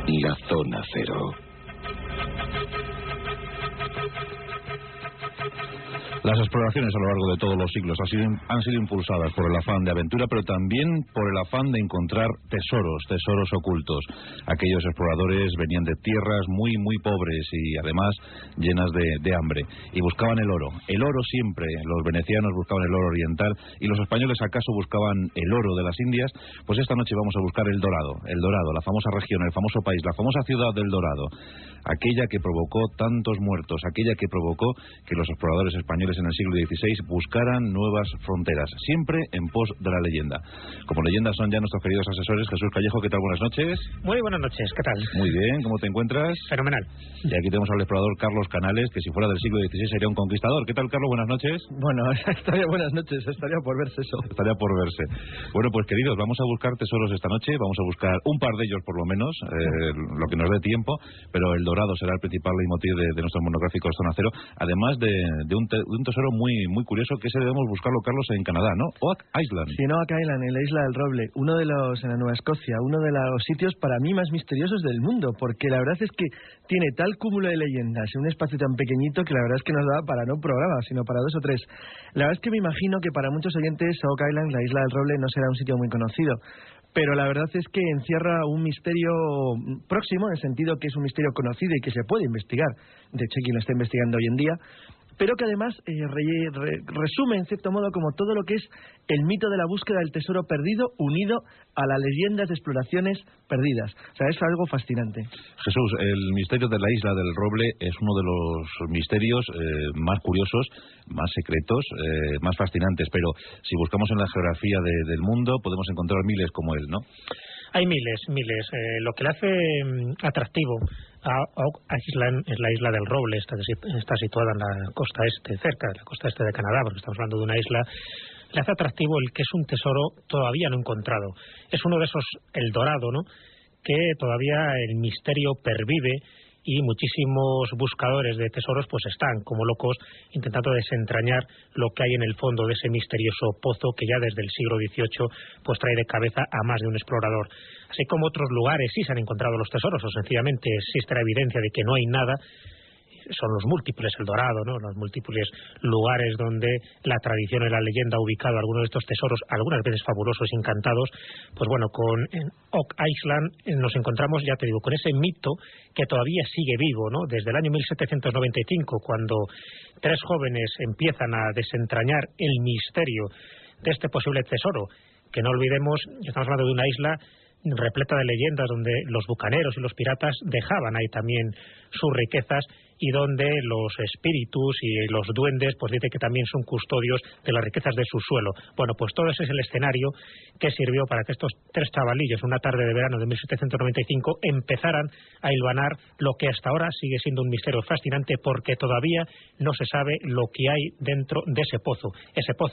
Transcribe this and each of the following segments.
La Zona Cero. Las exploraciones a lo largo de todos los siglos han sido impulsadas por el afán de aventura, pero también por el afán de encontrar tesoros ocultos. Aquellos exploradores venían de tierras muy pobres y además llenas de hambre, y buscaban el oro. El oro siempre. Los venecianos buscaban el oro oriental, y los españoles acaso buscaban el oro de las Indias. Pues esta noche vamos a buscar el Dorado, la famosa región, el famoso país, la famosa ciudad del Dorado, aquella que provocó tantos muertos, aquella que provocó que los exploradores españoles en el siglo XVI buscaran nuevas fronteras, siempre en pos de la leyenda. Como leyenda son ya nuestros queridos asesores. Jesús Callejo, ¿qué tal? Buenas noches. Muy buenas noches, ¿qué tal? Muy bien, ¿cómo te encuentras? Fenomenal. Y aquí tenemos al explorador Carlos Canales, que si fuera del siglo XVI sería un conquistador. ¿Qué tal, Carlos? Buenas noches. Bueno, buenas noches, estaría por verse eso. Estaría por verse. Bueno, pues queridos, vamos a buscar tesoros esta noche, vamos a buscar un par de ellos por lo menos, lo que nos dé tiempo, pero el Dorado será el principal leitmotiv de nuestros monográficos Zona Cero, además de un tesoro muy curioso, que ese debemos buscarlo, Carlos, en Canadá, ¿no? Oak Island. Sí, Oak Island, en la isla del Roble, en la Nueva Escocia, uno de los sitios para mí más misteriosos del mundo, porque la verdad es que tiene tal cúmulo de leyendas en un espacio tan pequeñito que la verdad es que nos da para no un programa, sino para 2 o 3. La verdad es que me imagino que para muchos oyentes Oak Island, la isla del Roble, no será un sitio muy conocido, pero la verdad es que encierra un misterio próximo, en el sentido que es un misterio conocido y que se puede investigar. De hecho, quien lo está investigando hoy en día, pero que además resume en cierto modo como todo lo que es el mito de la búsqueda del tesoro perdido unido a las leyendas de exploraciones perdidas. O sea, es algo fascinante. Jesús, el misterio de la isla del Roble es uno de los misterios más curiosos, más secretos, más fascinantes, pero si buscamos en la geografía del mundo podemos encontrar miles como él, ¿no? Hay miles. Lo que le hace atractivo a Oak Island es la isla del Roble. Está situada en la costa este, cerca de la costa este de Canadá, porque estamos hablando de una isla. Le hace atractivo el que es un tesoro todavía no encontrado. Es uno de esos, el Dorado, ¿no?, que todavía el misterio pervive, y muchísimos buscadores de tesoros pues están como locos intentando desentrañar lo que hay en el fondo de ese misterioso pozo que ya desde el siglo XVIII pues trae de cabeza a más de un explorador. Así como otros lugares sí se han encontrado los tesoros, o sencillamente existe la evidencia de que no hay nada, son los múltiples, el Dorado, ¿no?, los múltiples lugares donde la tradición y la leyenda ha ubicado algunos de estos tesoros, algunas veces fabulosos y encantados. Pues bueno, con Oak Island nos encontramos, ya te digo, con ese mito que todavía sigue vivo, ¿no? Desde el año 1795, cuando 3 jóvenes empiezan a desentrañar el misterio de este posible tesoro, que no olvidemos, estamos hablando de una isla repleta de leyendas donde los bucaneros y los piratas dejaban ahí también sus riquezas, y donde los espíritus y los duendes pues dice que también son custodios de las riquezas de su suelo. Bueno, pues todo ese es el escenario que sirvió para que estos 3 chavalillos, una tarde de verano de 1795, empezaran a hilvanar lo que hasta ahora sigue siendo un misterio fascinante, porque todavía no se sabe lo que hay dentro de ese pozo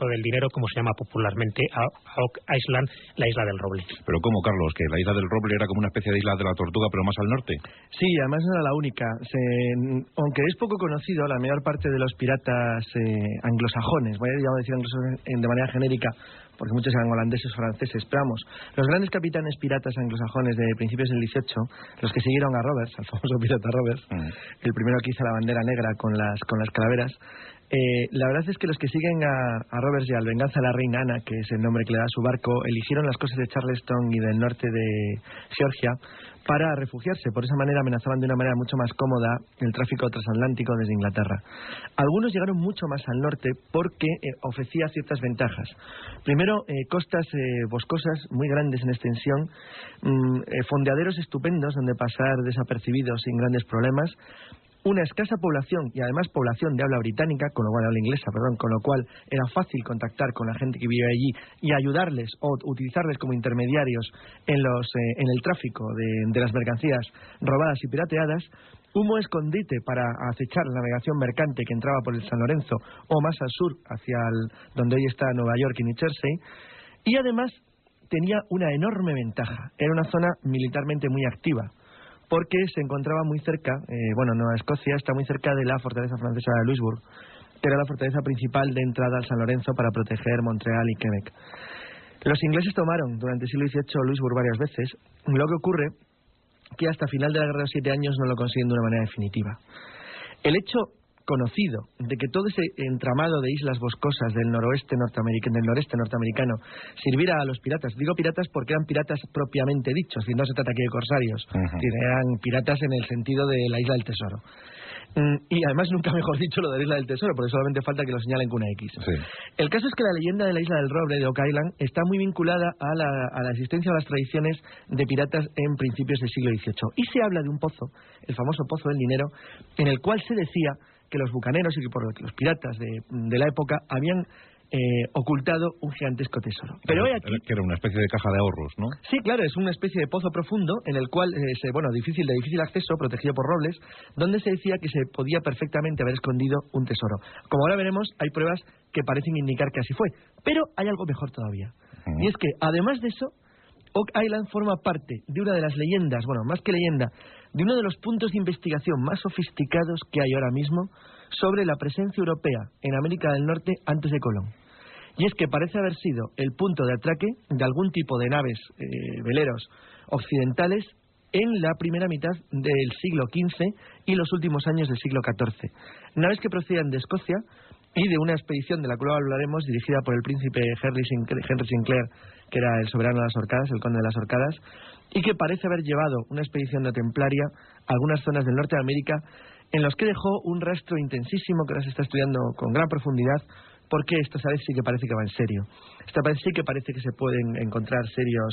del dinero, como se llama popularmente a Oak Island, la isla del Roble. Pero ¿cómo, Carlos? ¿Que la isla del Roble era como una especie de isla de la Tortuga, pero más al norte? Sí, además no era la única. Aunque es poco conocido, la mayor parte de los piratas anglosajones, voy a decir anglosajones de manera genérica, porque muchos eran holandeses o franceses, pero vamos, los grandes capitanes piratas anglosajones de principios del XVIII, los que siguieron a Roberts, al famoso pirata Roberts, el primero que hizo la bandera negra con las calaveras, la verdad es que los que siguen a Roberts y al Venganza de la Reina Ana, que es el nombre que le da a su barco, eligieron las costas de Charleston y del norte de Georgia para refugiarse. Por esa manera amenazaban de una manera mucho más cómoda el tráfico transatlántico desde Inglaterra. Algunos llegaron mucho más al norte porque ofrecía ciertas ventajas. Primero, costas boscosas muy grandes en extensión, fondeaderos estupendos donde pasar desapercibidos sin grandes problemas, una escasa población, y además población de habla británica, con lo cual era fácil contactar con la gente que vive allí y ayudarles o utilizarles como intermediarios en el tráfico de las mercancías robadas y pirateadas. Humo escondite para acechar la navegación mercante que entraba por el San Lorenzo o más al sur, hacia donde hoy está Nueva York y New Jersey, y además tenía una enorme ventaja: era una zona militarmente muy activa, porque se encontraba muy cerca, Nueva Escocia está muy cerca de la fortaleza francesa de Louisbourg, que era la fortaleza principal de entrada al San Lorenzo para proteger Montreal y Quebec. Los ingleses tomaron durante el siglo XVIII Louisbourg varias veces. Lo que ocurre que hasta final de la Guerra de los 7 Años no lo consiguen de una manera definitiva. El hecho conocido de que todo ese entramado de islas boscosas del noreste norteamericano sirviera a los piratas. Digo piratas porque eran piratas propiamente dichos, y no se trata aquí de corsarios, eran piratas en el sentido de la Isla del Tesoro. Y además nunca mejor dicho lo de la Isla del Tesoro, porque solamente falta que lo señalen con una X. Sí. El caso es que la leyenda de la Isla del Roble, de Oak Island, está muy vinculada a la existencia de las tradiciones de piratas en principios del siglo XVIII. Y se habla de un pozo, el famoso Pozo del Dinero, en el cual se decía que los bucaneros y que por los piratas de la época habían ocultado un gigantesco tesoro. Pero aquí, que era una especie de caja de ahorros, ¿no? Sí, claro, es una especie de pozo profundo en el cual, de difícil acceso, protegido por robles, donde se decía que se podía perfectamente haber escondido un tesoro. Como ahora veremos, hay pruebas que parecen indicar que así fue. Pero hay algo mejor todavía. Y es que, además de eso, Oak Island forma parte de una de las leyendas, bueno, más que leyenda, de uno de los puntos de investigación más sofisticados que hay ahora mismo sobre la presencia europea en América del Norte antes de Colón. Y es que parece haber sido el punto de atraque de algún tipo de naves, veleros occidentales en la primera mitad del siglo XV y los últimos años del siglo XIV. Naves que procedían de Escocia y de una expedición de la cual hablaremos, dirigida por el príncipe Henry Sinclair, que era el soberano de las Orcadas, el conde de las Orcadas, y que parece haber llevado una expedición de templaria a algunas zonas del norte de América, en los que dejó un rastro intensísimo que ahora se está estudiando con gran profundidad, porque esta vez sí que parece que va en serio. Esta vez sí que parece que se pueden encontrar serios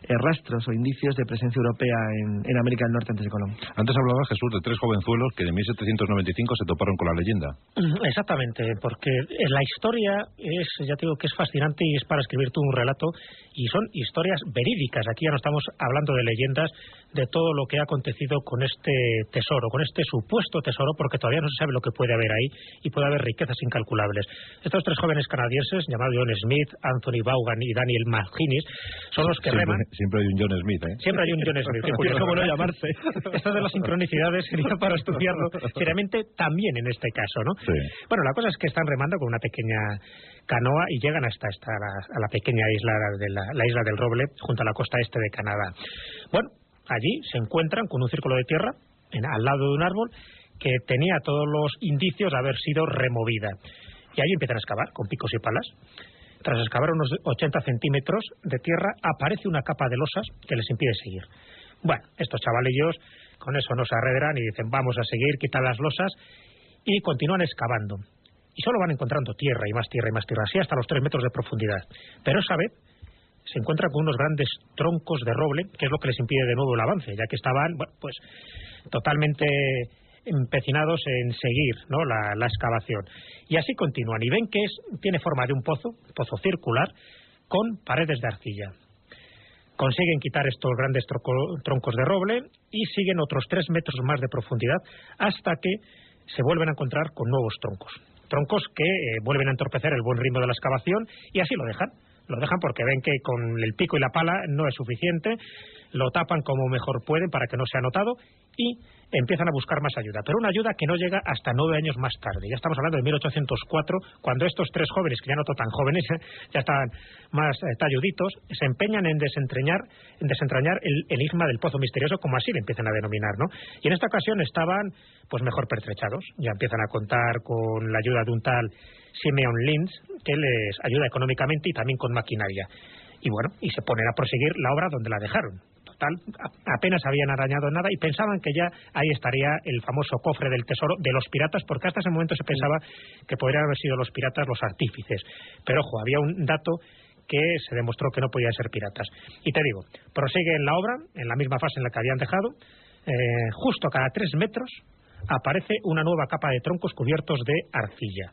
rastros o indicios de presencia europea en América del Norte antes de Colón. Antes hablaba Jesús de 3 jovenzuelos que en 1795 se toparon con la leyenda. Exactamente, porque la historia es, ya te digo, que es fascinante y es para escribir tú un relato, y son historias verídicas. Aquí ya no estamos hablando de leyendas, de todo lo que ha acontecido con este tesoro, con este supuesto tesoro, porque todavía no se sabe lo que puede haber ahí, y puede haber riquezas incalculables. Estos 3 jóvenes canadienses, llamados John Smith, Anthony Vaughan y Daniel McGuinness, son los que reman. Siempre hay un John Smith, ¿eh? Siempre hay un John Smith. ¿Cómo no llamarse? Esto de las sincronicidades sería para estudiarlo seriamente también en este caso, ¿no? Sí. Bueno, la cosa es que están remando con una pequeña canoa y llegan hasta a la pequeña isla de la isla del Roble, junto a la costa este de Canadá. Bueno, allí se encuentran con un círculo de tierra al lado de un árbol que tenía todos los indicios de haber sido removida. Y allí empiezan a excavar con picos y palas. Tras excavar unos 80 centímetros de tierra, aparece una capa de losas que les impide seguir. Bueno, estos chavalillos con eso no se arredran y dicen vamos a seguir, quitan las losas y continúan excavando. Y solo van encontrando tierra y más tierra y más tierra, así hasta los 3 metros de profundidad. Pero esa vez se encuentran con unos grandes troncos de roble, que es lo que les impide de nuevo el avance, ya que estaban, bueno, pues totalmente empecinados en seguir, ¿no?, la excavación. Y así continúan y ven que tiene forma de un pozo circular con paredes de arcilla. Consiguen quitar estos grandes troncos de roble y siguen otros 3 metros más de profundidad hasta que se vuelven a encontrar con nuevos troncos que vuelven a entorpecer el buen ritmo de la excavación, y así lo dejan porque ven que con el pico y la pala no es suficiente, lo tapan como mejor pueden para que no sea notado y empiezan a buscar más ayuda, pero una ayuda que no llega hasta 9 años más tarde. Ya estamos hablando de 1804, cuando estos 3 jóvenes, que ya no son tan jóvenes, ya están más talluditos, se empeñan en desentrañar el enigma del pozo misterioso, como así le empiezan a denominar, ¿no? Y en esta ocasión estaban pues mejor pertrechados. Ya empiezan a contar con la ayuda de un tal Simeon Lins, que les ayuda económicamente y también con maquinaria. Y bueno, y se ponen a proseguir la obra donde la dejaron. Total, apenas habían arañado nada y pensaban que ya ahí estaría el famoso cofre del tesoro de los piratas, porque hasta ese momento se pensaba que podrían haber sido los piratas los artífices. Pero ojo, había un dato que se demostró que no podían ser piratas. Y te digo, prosiguen la obra en la misma fase en la que habían dejado. Justo cada 3 metros aparece una nueva capa de troncos cubiertos de arcilla.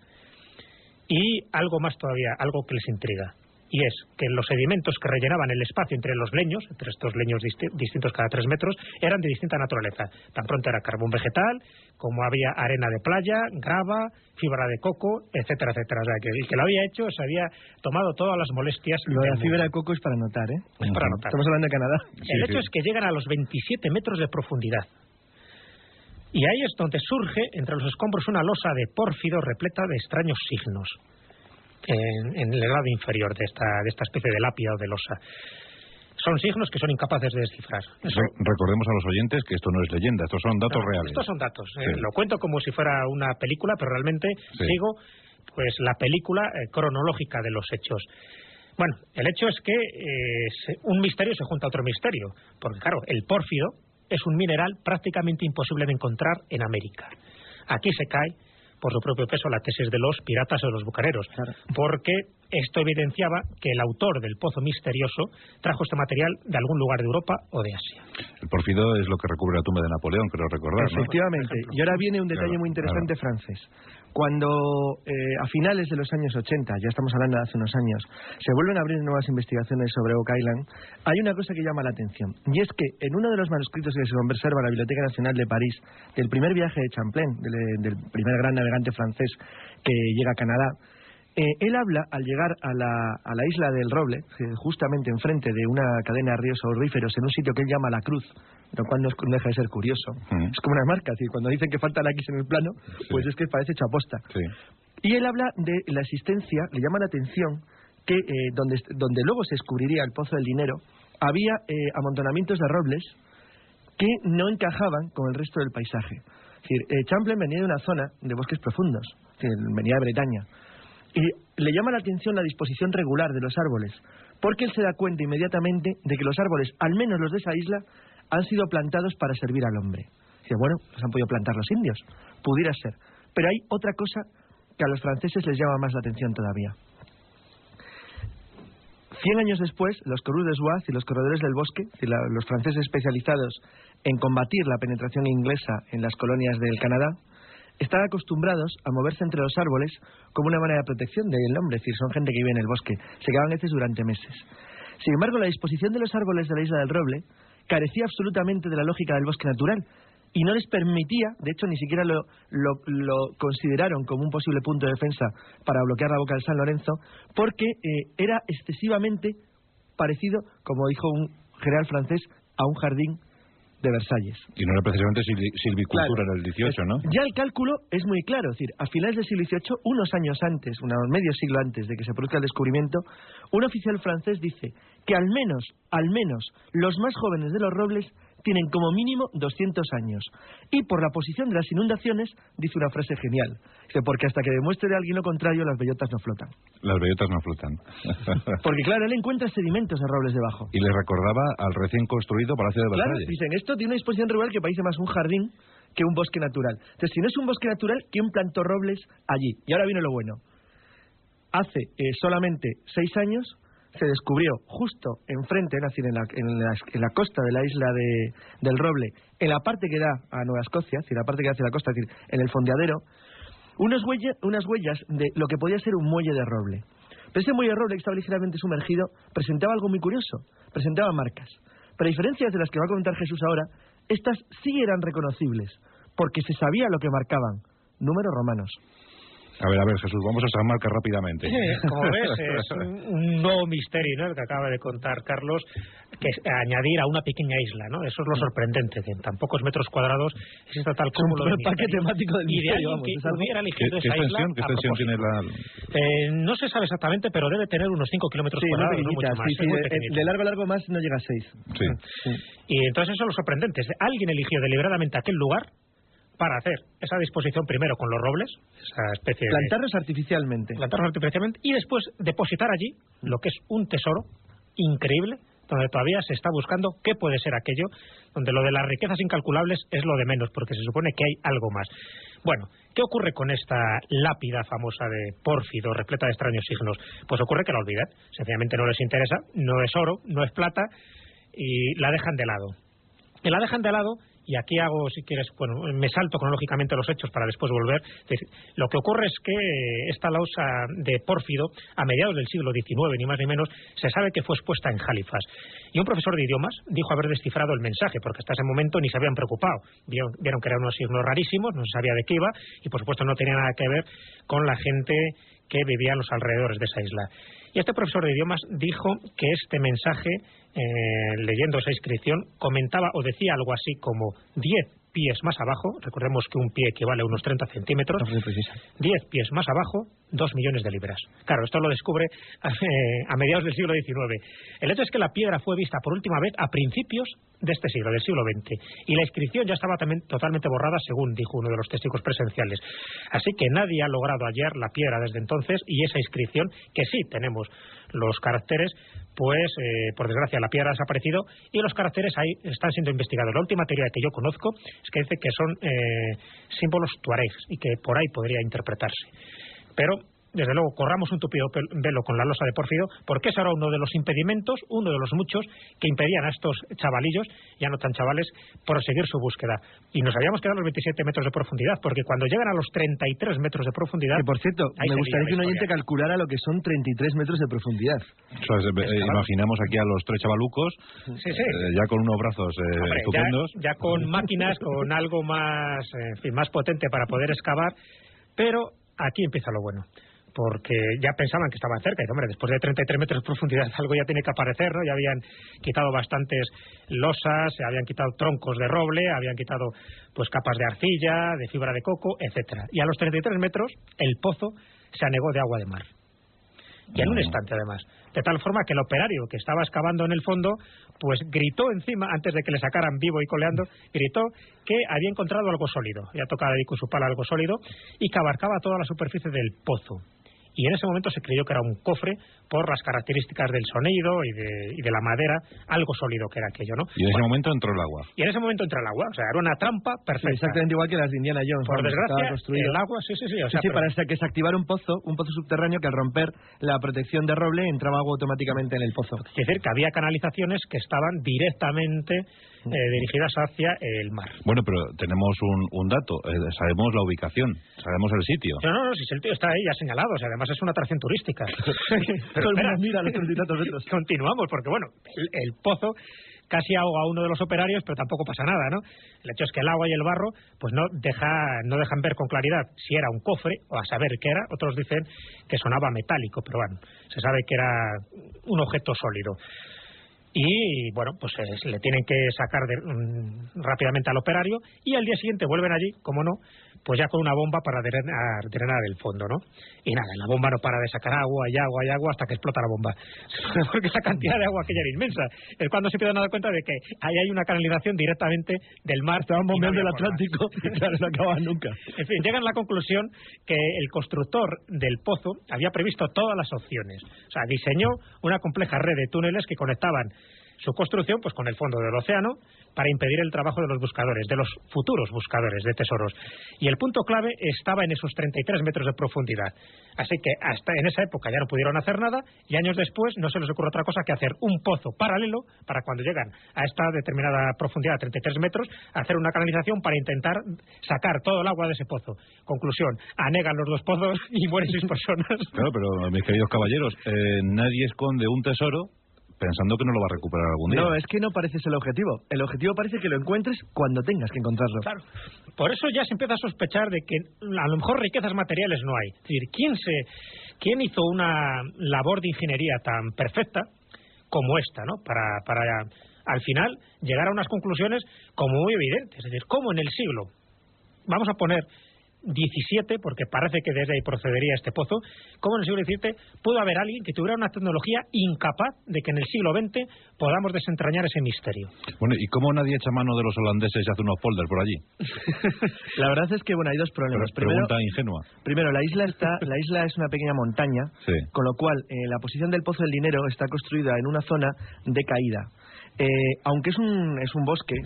Y algo más todavía, algo que les intriga. Y es que los sedimentos que rellenaban el espacio entre los leños, entre estos leños distintos cada 3 metros, eran de distinta naturaleza. Tan pronto era carbón vegetal, como había arena de playa, grava, fibra de coco, etcétera, etcétera. O sea, que el que lo había hecho se había tomado todas las molestias. Lo de la fibra de coco es para notar, ¿eh? Es para notar. Estamos hablando de Canadá. El hecho es que llegan a los 27 metros de profundidad. Y ahí es donde surge entre los escombros una losa de pórfido repleta de extraños signos en el lado inferior de esta especie de lápida o de losa. son signos que son incapaces de descifrar. Recordemos a los oyentes que esto no es leyenda, estos son datos reales. Estos son datos. Sí. Lo cuento como si fuera una película, pero realmente sigo pues la película cronológica de los hechos. Bueno, el hecho es que un misterio se junta a otro misterio, porque claro, el pórfido es un mineral prácticamente imposible de encontrar en América. Aquí se cae por su propio peso la tesis de los piratas o de los bucaneros, porque esto evidenciaba que el autor del pozo misterioso trajo este material de algún lugar de Europa o de Asia. El pórfido es lo que recubre la tumba de Napoleón, creo recordar, ¿no? Efectivamente. Y ahora viene un detalle muy interesante francés. Cuando a finales de los años 80, ya estamos hablando de hace unos años, se vuelven a abrir nuevas investigaciones sobre Oak Island, hay una cosa que llama la atención, y es que en uno de los manuscritos que se conserva en la Biblioteca Nacional de París, del primer viaje de Champlain, del primer gran navegante francés que llega a Canadá, él habla, al llegar a la isla del Roble, justamente enfrente de una cadena de ríos auríferos, en un sitio que él llama La Cruz, lo cual no deja de ser curioso. Es como unas marcas, y cuando dicen que falta la X en el plano, pues es que parece hecho aposta. Y él habla de la existencia, le llama la atención, que donde luego se descubriría el Pozo del Dinero, había amontonamientos de robles que no encajaban con el resto del paisaje. Es decir, Champlain venía de una zona de bosques profundos, es decir, venía de Bretaña. Y le llama la atención la disposición regular de los árboles, porque él se da cuenta inmediatamente de que los árboles, al menos los de esa isla, han sido plantados para servir al hombre. Dice, bueno, los han podido plantar los indios, pudiera ser. Pero hay otra cosa que a los franceses les llama más la atención todavía. 100 años después, los Corus des Bois y los corredores del bosque, es decir, los franceses especializados en combatir la penetración inglesa en las colonias del Canadá, están acostumbrados a moverse entre los árboles como una manera de protección del hombre, es decir, son gente que vive en el bosque, se quedaban a veces durante meses. Sin embargo, la disposición de los árboles de la isla del Roble carecía absolutamente de la lógica del bosque natural y no les permitía, de hecho ni siquiera lo consideraron como un posible punto de defensa para bloquear la boca del San Lorenzo, porque era excesivamente parecido, como dijo un general francés, a un jardín de Versalles. Y no era precisamente silvicultura en el 18, ¿no? Ya el cálculo es muy claro, es decir, a finales del siglo XVIII, unos años antes, medio siglo antes de que se produzca el descubrimiento, un oficial francés dice que al menos, los más jóvenes de los robles tienen como mínimo 200 años. Y por la posición de las inundaciones, dice una frase genial. Dice, porque hasta que demuestre de alguien lo contrario, las bellotas no flotan. Las bellotas no flotan. Porque claro, él encuentra sedimentos de robles debajo. Y le recordaba al recién construido Palacio de Versalles. Claro, dicen, esto tiene una disposición regular que parece más un jardín que un bosque natural. Entonces, si no es un bosque natural, ¿quién plantó robles allí? Y ahora viene lo bueno. Hace solamente 6 años se descubrió justo enfrente, es decir, en la costa de la isla del Roble, en la parte que da a Nueva Escocia, es decir, la parte que da hacia la costa, es decir, en el fondeadero, unas huellas de lo que podía ser un muelle de roble. Pero ese muelle de roble que estaba ligeramente sumergido presentaba algo muy curioso, presentaba marcas. Pero a diferencia de las que va a comentar Jesús ahora, estas sí eran reconocibles, porque se sabía lo que marcaban, números romanos. A ver, Jesús, vamos a esas marcas rápidamente. Como ves, es un nuevo misterio, ¿no?, el que acaba de contar Carlos, que es añadir a una pequeña isla, ¿no? Eso es lo sorprendente, que en tan pocos metros cuadrados existe tal cúmulo de parque temático del misterio, vamos. Que hubiera elegido esa isla. ¿Qué extensión tiene la...? No se sabe exactamente, pero debe tener unos 5 kilómetros cuadrados, no mucho más. De largo más no llega a 6. Sí. Y entonces eso es lo sorprendente. Alguien eligió deliberadamente aquel lugar para hacer esa disposición primero con los robles, esa especie plantarlos artificialmente, y después depositar allí lo que es un tesoro increíble, donde todavía se está buscando qué puede ser aquello, donde lo de las riquezas incalculables es lo de menos, porque se supone que hay algo más. Bueno, ¿qué ocurre con esta lápida famosa de Pórfido, repleta de extraños signos? Pues ocurre que la olvidan, sencillamente no les interesa, no es oro, no es plata, y la dejan de lado. Y la dejan de lado. Y aquí hago, si quieres, bueno, me salto cronológicamente los hechos para después volver. Lo que ocurre es que esta losa de Pórfido, a mediados del siglo XIX, ni más ni menos, se sabe que fue expuesta en Halifax. Y un profesor de idiomas dijo haber descifrado el mensaje, porque hasta ese momento ni se habían preocupado. Vieron que eran unos signos rarísimos, no se sabía de qué iba, y por supuesto no tenía nada que ver con la gente que vivía a los alrededores de esa isla. Y este profesor de idiomas dijo que este mensaje, leyendo esa inscripción, comentaba o decía algo así como 10 pies más abajo, recordemos que un pie equivale a unos 30 centímetros, 10 pies más abajo, 2 millones de libras. Claro, esto lo descubre a mediados del siglo XIX. El hecho es que la piedra fue vista por última vez a principios de este siglo, del siglo XX, y la inscripción ya estaba también totalmente borrada, según dijo uno de los testigos presenciales. Así que nadie ha logrado hallar la piedra desde entonces, y esa inscripción, que sí tenemos los caracteres, pues por desgracia la piedra ha desaparecido y los caracteres ahí están siendo investigados. La última teoría que yo conozco es que dice que son símbolos tuaregs y que por ahí podría interpretarse. Pero desde luego, corramos un tupido velo con la losa de Pórfido, porque ese era uno de los impedimentos, uno de los muchos, que impedían a estos chavalillos, ya no tan chavales, proseguir su búsqueda. Y nos habíamos quedado a los 27 metros de profundidad, porque cuando llegan a los 33 metros de profundidad... Que por cierto, me gustaría que un oyente calculara lo que son 33 metros de profundidad. Imaginamos aquí a los tres chavalucos, ya con unos brazos estupendos. Ya con máquinas, con algo más, más potente para poder excavar, pero aquí empieza lo bueno. Porque ya pensaban que estaban cerca, y hombre, después de 33 metros de profundidad algo ya tiene que aparecer, ¿no? Ya habían quitado bastantes losas, se habían quitado troncos de roble, habían quitado pues capas de arcilla, de fibra de coco, etcétera. Y a los 33 metros el pozo se anegó de agua de mar. Y en un instante, además. De tal forma que el operario que estaba excavando en el fondo, pues gritó encima, antes de que le sacaran vivo y coleando, gritó que había encontrado algo sólido. Ya tocaba ahí con su pala algo sólido y que abarcaba toda la superficie del pozo. Y en ese momento se creyó que era un cofre por las características del sonido y de la madera, algo sólido que era aquello, ¿no? Y en ese momento entró el agua. Y en ese momento entró el agua, o sea, era una trampa perfecta. Sí, exactamente igual que las de Indiana Jones. Por desgracia, el agua, sí. O sea, para que se activara un pozo subterráneo que al romper la protección de roble entraba agua automáticamente en el pozo. Es decir, que había canalizaciones que estaban directamente dirigidas hacia el mar. Bueno, pero tenemos un dato, sabemos la ubicación, sabemos el sitio. No, si el sitio está ahí ya señalado, o sea, además es una atracción turística. Pero mira los 30 metros. Continuamos, porque bueno, el pozo casi ahoga a uno de los operarios, pero tampoco pasa nada, ¿no? El hecho es que el agua y el barro pues no dejan ver con claridad si era un cofre o a saber qué era. Otros dicen que sonaba metálico, pero bueno, se sabe que era un objeto sólido. Y bueno, pues le tienen que sacar rápidamente al operario y al día siguiente vuelven allí, como no, pues ya con una bomba para drenar el fondo, ¿no? Y nada, la bomba no para de sacar agua y agua hasta que explota la bomba. Porque esa cantidad de agua que ya era inmensa. Es cuando se empiezan a dar cuenta de que ahí hay una canalización directamente del mar. Estaban bombeando el Atlántico y claro, no acaban nunca. En fin, llegan a la conclusión que el constructor del pozo había previsto todas las opciones. O sea, diseñó una compleja red de túneles que conectaban su construcción pues con el fondo del océano para impedir el trabajo de los buscadores, de los futuros buscadores de tesoros. Y el punto clave estaba en esos 33 metros de profundidad. Así que hasta en esa época ya no pudieron hacer nada y años después no se les ocurre otra cosa que hacer un pozo paralelo para cuando llegan a esta determinada profundidad, 33 metros, hacer una canalización para intentar sacar todo el agua de ese pozo. Conclusión, anegan los dos pozos y mueren 6 personas. Claro, pero mis queridos caballeros, nadie esconde un tesoro pensando que no lo va a recuperar algún día. No, es que no parece ser el objetivo. El objetivo parece que lo encuentres cuando tengas que encontrarlo. Claro. Por eso ya se empieza a sospechar de que a lo mejor riquezas materiales no hay. Es decir, ¿quién hizo una labor de ingeniería tan perfecta como esta, ¿no? Para al final llegar a unas conclusiones como muy evidentes. Es decir, ¿cómo en el siglo, vamos a poner 17, porque parece que desde ahí procedería este pozo, ¿cómo en el siglo XVII pudo haber alguien que tuviera una tecnología incapaz de que en el siglo XX podamos desentrañar ese misterio? Bueno, ¿y cómo nadie echa mano de los holandeses y hace unos polders por allí? La verdad es que, bueno, hay dos problemas. Pregunta ingenua. Primero, la isla es una pequeña montaña, sí, con lo cual la posición del Pozo del Dinero está construida en una zona de caída. Aunque es un bosque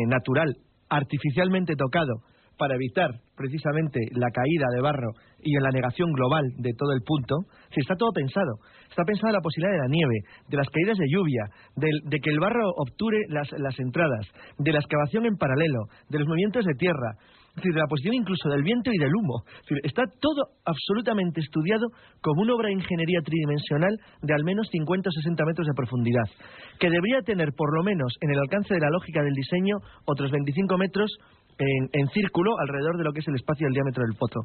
natural, artificialmente tocado, para evitar precisamente la caída de barro y en la negación global de todo el punto, si está todo pensado. Está pensada la posibilidad de la nieve, de las caídas de lluvia, de que el barro obture las entradas, de la excavación en paralelo, de los movimientos de tierra, es decir, de la posición incluso del viento y del humo. Es decir, está todo absolutamente estudiado como una obra de ingeniería tridimensional de al menos 50 o 60 metros de profundidad, que debería tener por lo menos en el alcance de la lógica del diseño otros 25 metros en círculo alrededor de lo que es el espacio del diámetro del pozo.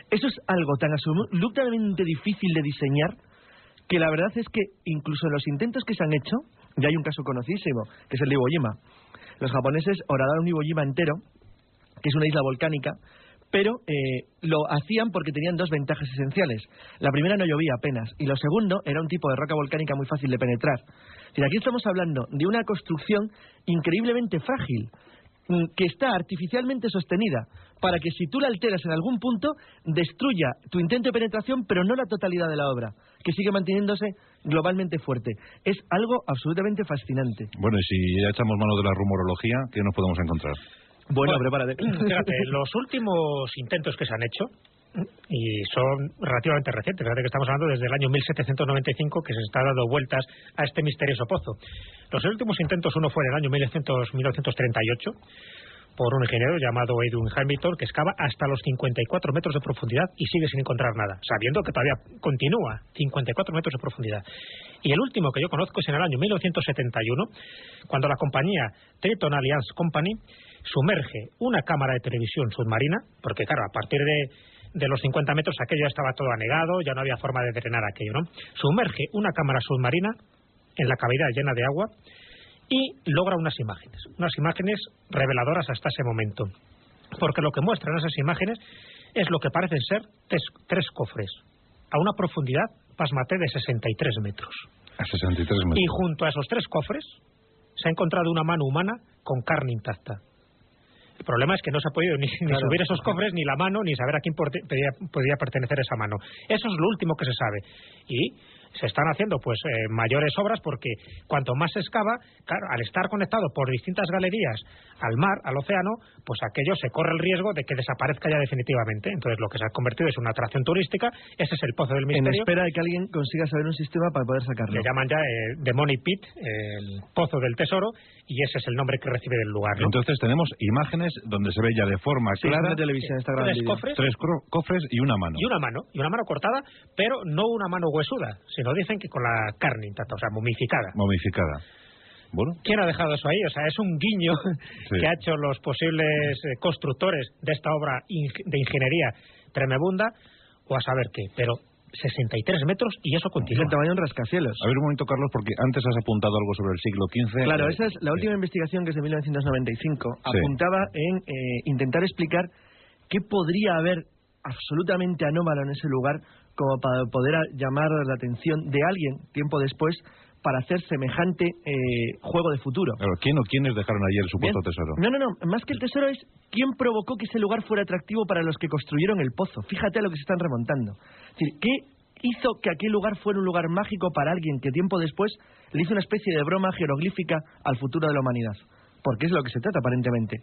Eso es algo tan absolutamente difícil de diseñar que la verdad es que incluso en los intentos que se han hecho, ya hay un caso conocidísimo, que es el de Iwo Jima. Los japoneses horadaron Iwo Jima entero, que es una isla volcánica, pero lo hacían porque tenían dos ventajas esenciales. La primera, no llovía apenas, y lo segundo, era un tipo de roca volcánica muy fácil de penetrar. Es decir, aquí estamos hablando de una construcción increíblemente frágil, que está artificialmente sostenida para que si tú la alteras en algún punto destruya tu intento de penetración, pero no la totalidad de la obra, que sigue manteniéndose globalmente fuerte. Es algo absolutamente fascinante. Bueno, y si ya echamos mano de la rumorología, ¿qué nos podemos encontrar? Bueno, prepárate. Fíjate, los últimos intentos que se han hecho, y son relativamente recientes, fíjate que estamos hablando desde el año 1795 que se está dando vueltas a este misterioso pozo. Los últimos intentos, uno fue en el año 1938 por un ingeniero llamado Edwin Hamilton, que excava hasta los 54 metros de profundidad y sigue sin encontrar nada, sabiendo que todavía continúa 54 metros de profundidad. Y el último que yo conozco es en el año 1971, cuando la compañía Triton Alliance Company sumerge una cámara de televisión submarina, porque claro, a partir de los 50 metros aquello ya estaba todo anegado, ya no había forma de drenar aquello, ¿no? Sumerge una cámara submarina en la cavidad llena de agua y logra unas imágenes reveladoras hasta ese momento, porque lo que muestran esas imágenes es lo que parecen ser tres cofres a una profundidad, pásmate, de 63 metros. A 63 metros. Y junto a esos tres cofres se ha encontrado una mano humana con carne intacta. El problema es que no se ha podido ni subir esos cofres, ni la mano, ni saber a quién podía pertenecer esa mano. Eso es lo último que se sabe. Y se están haciendo pues mayores obras, porque cuanto más se excava, claro, al estar conectado por distintas galerías al mar, al océano, pues aquello se corre el riesgo de que desaparezca ya definitivamente. Entonces lo que se ha convertido es una atracción turística. Ese es el pozo del misterio. En espera de que alguien consiga saber un sistema para poder sacarlo. Le llaman ya The Money Pit, el pozo del tesoro, y ese es el nombre que recibe del lugar, ¿no? Entonces tenemos imágenes donde se ve ya de forma clara de televisión, está tres cofres y una mano. Y una mano cortada, pero no una mano huesuda, sino dicen que con la carne intacta, o sea, momificada. Momificada. Bueno. ¿Quién ha dejado eso ahí? O sea, es un guiño que ha hecho los posibles constructores de esta obra de ingeniería tremebunda, o a saber qué, pero 63 metros y eso continúa. Es el tamaño de un rascacielos. A ver un momento, Carlos, porque antes has apuntado algo sobre el siglo XV. Claro, esa es la última investigación, que es de 1995. Apuntaba en intentar explicar qué podría haber absolutamente anómalo en ese lugar como para poder llamar la atención de alguien tiempo después para hacer semejante juego de futuro. Claro, ¿quién o quiénes dejaron allí el supuesto tesoro? No, más que el tesoro es quién provocó que ese lugar fuera atractivo para los que construyeron el pozo. Fíjate a lo que se están remontando. Es decir, ¿qué hizo que aquel lugar fuera un lugar mágico para alguien que tiempo después le hizo una especie de broma jeroglífica al futuro de la humanidad? Porque es lo que se trata, aparentemente.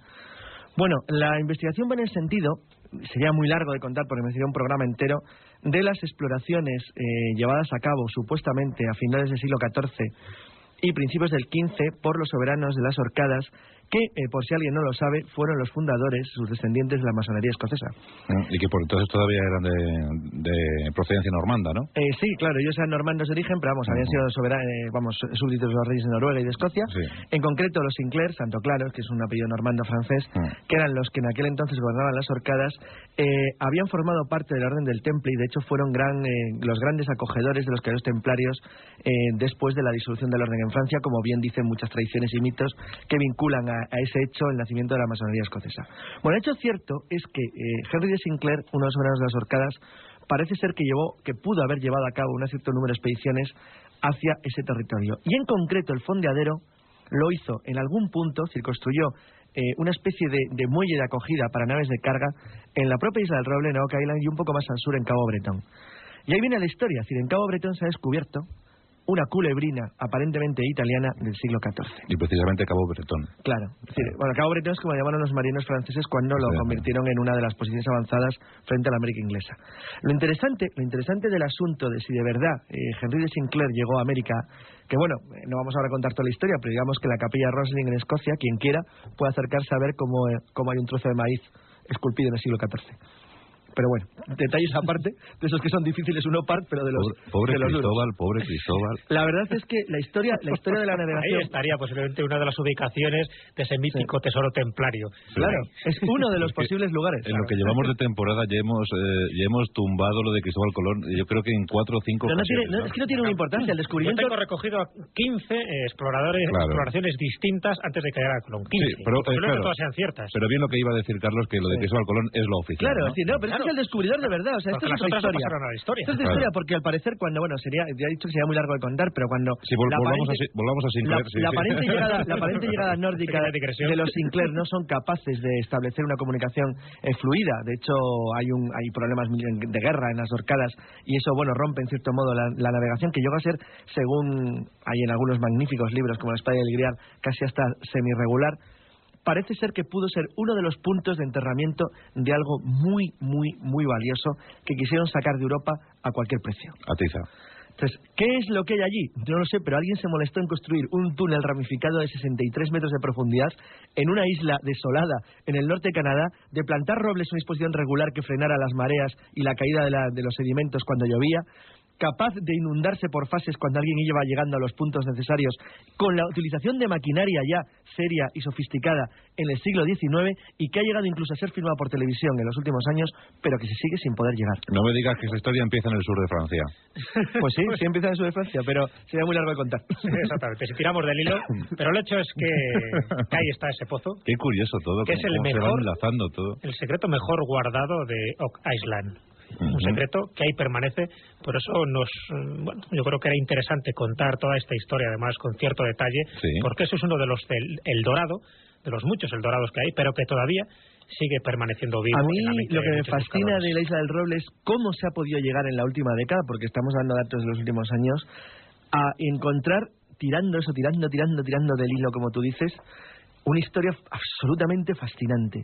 Bueno, la investigación va en el sentido, sería muy largo de contar porque me sería un programa entero, de las exploraciones llevadas a cabo supuestamente a finales del siglo XIV y principios del XV por los soberanos de las Orcadas, que, por si alguien no lo sabe, fueron los fundadores, sus descendientes, de la masonería escocesa. Y que por entonces todavía eran de procedencia normanda, ¿no? Sí, claro, ellos eran normandos de origen, pero habían sido súbditos de los reyes de Noruega y de Escocia. Sí. En concreto, los Sinclair, Santo Claros, que es un apellido normando francés, que eran los que en aquel entonces gobernaban las Orcadas, habían formado parte de la Orden del Temple y de hecho fueron los grandes acogedores de los caballeros templarios después de la disolución de la Orden en Francia, como bien dicen muchas tradiciones y mitos que vinculan a ese hecho el nacimiento de la masonería escocesa. Bueno, el hecho cierto es que Henry de Sinclair, uno de los soberanos de las Orcadas, parece ser que pudo haber llevado a cabo un cierto número de expediciones hacia ese territorio. Y en concreto el fondeadero lo hizo en algún punto, construyó una especie de muelle de acogida para naves de carga en la propia isla del Roble, en Oak Island, y un poco más al sur en Cabo Bretón. Y ahí viene la historia, es decir, en Cabo Bretón se ha descubierto una culebrina aparentemente italiana del siglo XIV. Y precisamente Cabo Bretón. Claro. Es decir, bueno, Cabo Bretón es como llamaron los marinos franceses cuando lo convirtieron en una de las posiciones avanzadas frente a la América inglesa. Lo interesante del asunto de si de verdad Henry de Sinclair llegó a América, que bueno, no vamos ahora a contar toda la historia, pero digamos que la capilla Rosling en Escocia, quien quiera puede acercarse a ver cómo hay un trozo de maíz esculpido en el siglo XIV. Pero bueno, detalles aparte, de esos que son difíciles uno par, pero de los pobre de los Cristóbal, pobre Cristóbal. La verdad es que la historia de la navegación... Ahí estaría posiblemente una de las ubicaciones de ese mítico tesoro templario. Claro, es uno de los posibles lugares. En lo que llevamos de temporada ya hemos tumbado lo de Cristóbal Colón, yo creo que en 4 o 5 ocasiones. Es que no tiene una importancia el descubrimiento. Yo tengo recogido a 15 exploraciones distintas antes de que llegara Colón. 15. Sí, pero claro, todas sean ciertas. Pero bien lo que iba a decir Carlos, que lo de Cristóbal Colón es lo oficial. Claro, ¿no? pero es que es el descubridor de verdad. O sea, esto es otra historia. Esto es otra historia, porque al parecer cuando, ya he dicho que sería muy largo de contar, pero cuando... Sí, volvamos a Sinclair. La aparente llegada nórdica de los Sinclair no son capaces de establecer una comunicación fluida. De hecho, hay problemas de guerra en las Orcadas y eso, rompe en cierto modo la navegación, que llega a ser, según hay en algunos magníficos libros como La Espada y el Grial, casi hasta semi-regular. Parece ser que pudo ser uno de los puntos de enterramiento de algo muy, muy, muy valioso que quisieron sacar de Europa a cualquier precio. Atiza. Entonces, ¿qué es lo que hay allí? Yo no lo sé, pero alguien se molestó en construir un túnel ramificado de 63 metros de profundidad en una isla desolada en el norte de Canadá, de plantar robles en una disposición regular que frenara las mareas y la caída de los sedimentos cuando llovía, capaz de inundarse por fases cuando alguien iba llegando a los puntos necesarios, con la utilización de maquinaria ya seria y sofisticada en el siglo XIX, y que ha llegado incluso a ser filmada por televisión en los últimos años, pero que se sigue sin poder llegar. No me digas que esa historia empieza en el sur de Francia. Pues sí, sí empieza en el sur de Francia, pero sería muy largo de contar. Sí, exactamente, si tiramos del hilo, pero el hecho es que ahí está ese pozo. Qué curioso todo, que es el mejor, se va enlazando todo. El secreto mejor guardado de Oak Island. Un secreto que ahí permanece, por eso yo creo que era interesante contar toda esta historia, además con cierto detalle, porque eso es uno de los El Dorado, de los muchos El Dorados que hay, pero que todavía sigue permaneciendo vivo. A mí lo que me fascina de la Isla del Roble es cómo se ha podido llegar en la última década, porque estamos dando datos de los últimos años, a encontrar, tirando del hilo, como tú dices, una historia absolutamente fascinante,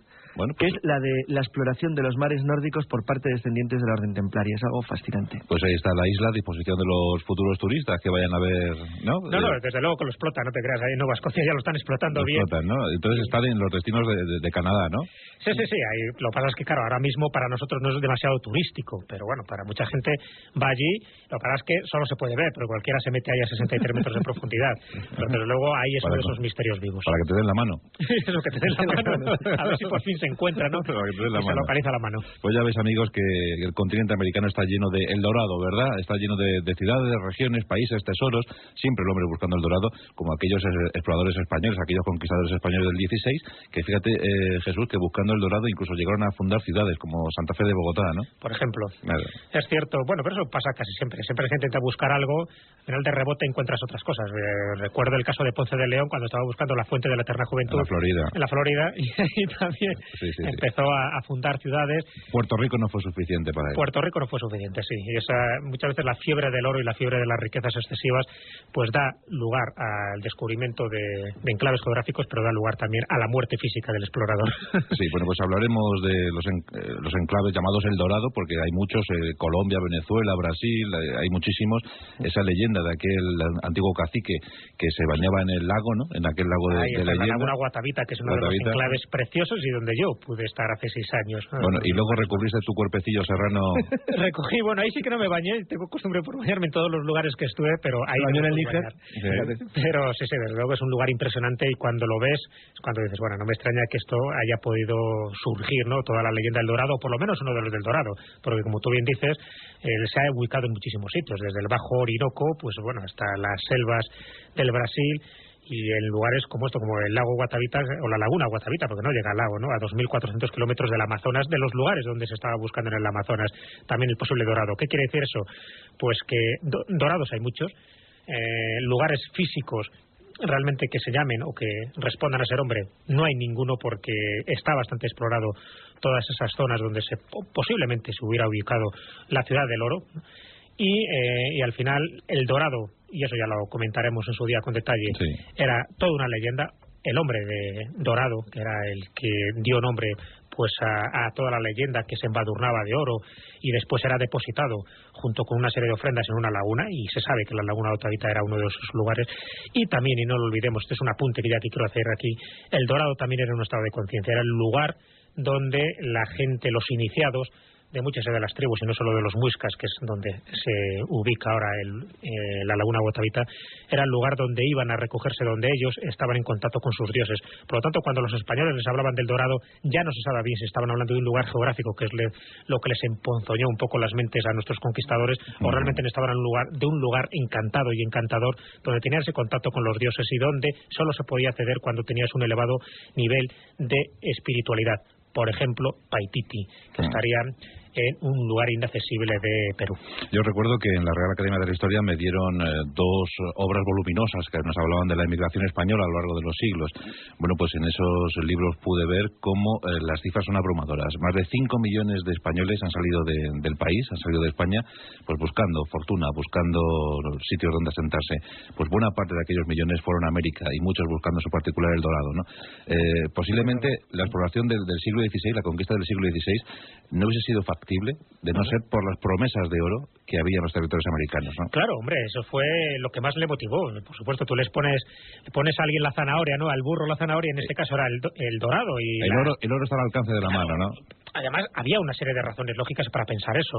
que es la de la exploración de los mares nórdicos por parte de descendientes de la Orden Templaria. Es algo fascinante. Pues ahí está la isla a disposición de los futuros turistas que vayan a ver, ¿no? No, desde luego que lo explotan, no te creas, ahí en Nueva Escocia ya lo están explotando bien. ¿no? Entonces están en los destinos de Canadá, ¿no? Sí, ahí, lo que pasa es que, claro, ahora mismo para nosotros no es demasiado turístico, pero bueno, para mucha gente va allí, lo que pasa es que solo se puede ver, pero cualquiera se mete ahí a 63 metros de profundidad. Pero desde luego ahí es uno de esos misterios vivos. Para que te den la mano. Eso, que te den la mano. A ver si por fin se encuentra, ¿no? Para que te den la mano. Se localiza la mano. Pues ya ves, amigos, que el continente americano está lleno de El Dorado, ¿verdad? Está lleno de ciudades, regiones, países, tesoros. Siempre el hombre buscando el Dorado, como aquellos exploradores españoles, aquellos conquistadores españoles del 16, que fíjate, Jesús, que buscando el Dorado incluso llegaron a fundar ciudades como Santa Fe de Bogotá, ¿no? Por ejemplo. Claro. Es cierto. Bueno, pero eso pasa casi siempre. Siempre la gente intenta buscar algo, al final de rebote encuentras otras cosas. Recuerdo el caso de Ponce de León cuando estaba buscando la fuente de la eterna juventud. En la Florida. Y ahí también empezó a fundar ciudades. Puerto Rico no fue suficiente para él. Puerto Rico no fue suficiente, sí. Y muchas veces la fiebre del oro y la fiebre de las riquezas excesivas pues da lugar al descubrimiento de enclaves geográficos, pero da lugar también a la muerte física del explorador. Sí, bueno, pues hablaremos de los enclaves llamados El Dorado, porque hay muchos, Colombia, Venezuela, Brasil, hay muchísimos. Esa leyenda de aquel antiguo cacique que se bañaba en el lago, ¿no? En aquel lago de leyenda. La laguna Guatavita, que es uno de los enclaves preciosos y donde yo pude estar hace 6 años. Bueno, y luego recubriste tu cuerpecillo serrano. Recogí, ahí sí que no me bañé, tengo costumbre por bañarme en todos los lugares que estuve, pero ahí no en el Níger. Pero sí, desde luego es un lugar impresionante, y cuando lo ves, es cuando dices, bueno, no me extraña que esto haya podido surgir, ¿no? Toda la leyenda del Dorado, o por lo menos uno de los del Dorado, porque como tú bien dices, se ha ubicado en muchísimos sitios, desde el Bajo Orinoco, pues bueno, hasta las selvas del Brasil, y en lugares como esto, como el lago Guatavita o la laguna Guatavita, porque no llega al lago, ¿no? A 2.400 kilómetros del Amazonas, de los lugares donde se estaba buscando en el Amazonas también el posible dorado. ¿Qué quiere decir eso? Pues que dorados hay muchos, lugares físicos realmente que se llamen o que respondan a ser hombre, no hay ninguno, porque está bastante explorado todas esas zonas donde posiblemente se hubiera ubicado la ciudad del oro. Y al final el Dorado, y eso ya lo comentaremos en su día con detalle, era toda una leyenda. El hombre de Dorado, que era el que dio nombre pues a toda la leyenda, que se embadurnaba de oro y después era depositado junto con una serie de ofrendas en una laguna, y se sabe que la laguna de Guatavita era uno de esos lugares. Y también, y no lo olvidemos, este es un apunte que quiero hacer aquí, el Dorado también era un estado de conciencia, era el lugar donde la gente, los iniciados de muchas de las tribus, y no solo de los muiscas, que es donde se ubica ahora la laguna Guatavita, era el lugar donde iban a recogerse, donde ellos estaban en contacto con sus dioses. Por lo tanto, cuando los españoles les hablaban del Dorado, ya no se sabía bien si estaban hablando de un lugar geográfico, que es lo que les emponzoñó un poco las mentes a nuestros conquistadores, o realmente estaban en un lugar encantado y encantador, donde tenían ese contacto con los dioses y donde solo se podía acceder cuando tenías un elevado nivel de espiritualidad. Por ejemplo, Paititi, que estaría en un lugar inaccesible de Perú. Yo recuerdo que en la Real Academia de la Historia me dieron dos obras voluminosas que nos hablaban de la inmigración española a lo largo de los siglos. Bueno, pues en esos libros pude ver cómo las cifras son abrumadoras. Más de 5 millones de españoles han salido del país, han salido de España, pues buscando fortuna, buscando sitios donde asentarse. Pues buena parte de aquellos millones fueron a América y muchos buscando su particular El Dorado, ¿no? Posiblemente la exploración del siglo XVI, la conquista del siglo XVI, no hubiese sido factible de no ser por las promesas de oro que había en los territorios americanos, ¿no? Claro, hombre, eso fue lo que más le motivó. Por supuesto, tú le pones a alguien la zanahoria, ¿no? Al burro la zanahoria, en este caso era el dorado. Y el oro está al alcance de la mano, ¿no? Además, había una serie de razones lógicas para pensar eso.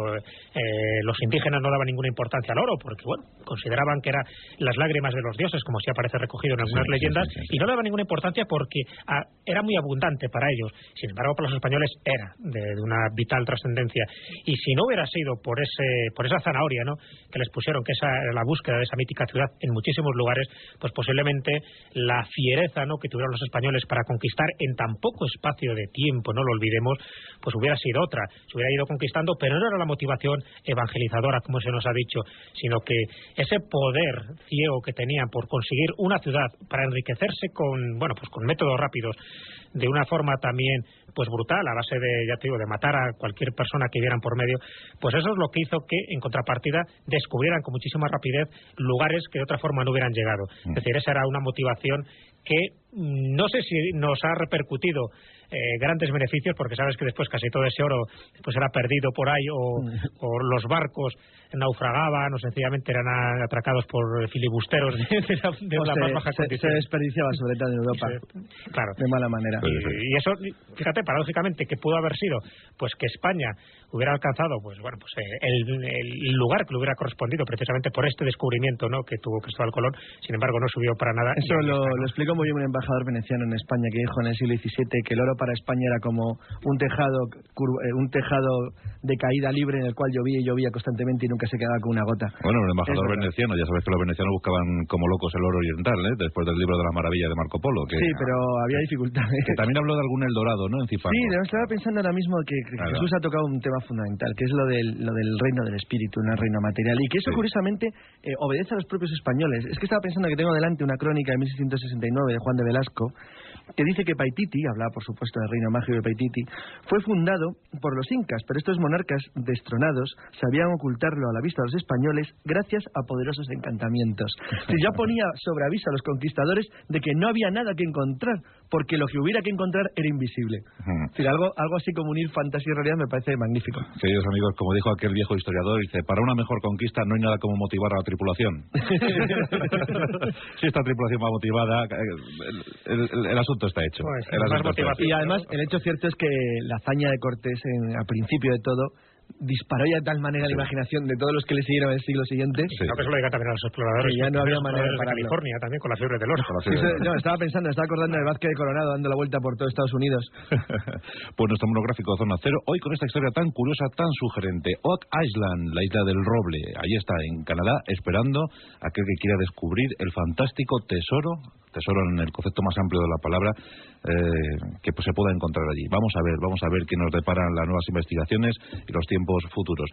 Los indígenas no daban ninguna importancia al oro porque, bueno, consideraban que era las lágrimas de los dioses, como sí aparece recogido en algunas leyendas, y no daban ninguna importancia porque era muy abundante para ellos. Sin embargo, para los españoles era de una vital trascendencia. Y si no hubiera sido por esa zanahoria, ¿no?, que les pusieron, que esa era la búsqueda de esa mítica ciudad en muchísimos lugares, pues posiblemente la fiereza, ¿no?, que tuvieron los españoles para conquistar en tan poco espacio de tiempo, no lo olvidemos, pues hubiera sido otra. Se hubiera ido conquistando, pero no era la motivación evangelizadora, como se nos ha dicho, sino que ese poder ciego que tenían por conseguir una ciudad para enriquecerse con métodos rápidos, de una forma también pues brutal, a base de, ya te digo, de matar a cualquier persona que vieran por medio, pues eso es lo que hizo que, en contrapartida, descubrieran con muchísima rapidez lugares que de otra forma no hubieran llegado. Es decir, esa era una motivación que no sé si nos ha repercutido grandes beneficios, porque sabes que después casi todo ese oro pues era perdido por ahí, o los barcos naufragaban o sencillamente eran atracados por filibusteros de una más baja condición. Se desperdiciaba sobre todo en Europa, claro, de mala manera. Y eso, fíjate, paradójicamente, que pudo haber sido pues que España hubiera alcanzado el lugar que le hubiera correspondido precisamente por este descubrimiento, ¿no?, que tuvo Cristóbal Colón. Sin embargo, no subió para nada. Eso lo explicó muy bien un embajador veneciano en España, que dijo en el siglo XVII que el oro para España era como un tejado de caída libre en el cual llovía y llovía constantemente y nunca se quedaba con una gota. Bueno, el embajador veneciano, ya sabes que los venecianos buscaban como locos el oro oriental, después del libro de las maravillas de Marco Polo. Sí, pero había dificultades. Que también habló de algún El Dorado, ¿no?, en Cipango. Sí, estaba pensando ahora mismo que Jesús ha tocado un tema fundamental, que es lo del reino del espíritu, no el reino material, y que eso curiosamente obedece a los propios españoles. Es que estaba pensando que tengo delante una crónica de 1669 de Juan de Velasco, que dice que Paititi, hablaba por supuesto del reino mágico de Paititi, fue fundado por los incas, pero estos monarcas destronados sabían ocultarlo a la vista de los españoles gracias a poderosos encantamientos. Si ya ponía sobre aviso a los conquistadores de que no había nada que encontrar, porque lo que hubiera que encontrar era invisible. Es decir, algo así como unir fantasía y realidad me parece magnífico. Queridos amigos, como dijo aquel viejo historiador, dice, para una mejor conquista no hay nada como motivar a la tripulación. Si esta tripulación va motivada, el asunto está hecho. Y además, el hecho cierto es que la hazaña de Cortés, al principio de todo, disparó ya de tal manera la imaginación de todos los que le siguieron en el siglo siguiente. Creo que eso lo diga también a los exploradores. Que ya no había manera de California también, con la fiebre del oro. Estaba acordando del Vázquez de Coronado dando la vuelta por todo Estados Unidos. Pues nuestro monográfico Zona Cero, hoy con esta historia tan curiosa, tan sugerente. Oak Island, la isla del roble, ahí está, en Canadá, esperando a aquel que quiera descubrir el fantástico tesoro en el concepto más amplio de la palabra, que pues se pueda encontrar allí. Vamos a ver qué nos deparan las nuevas investigaciones y los tiempos futuros.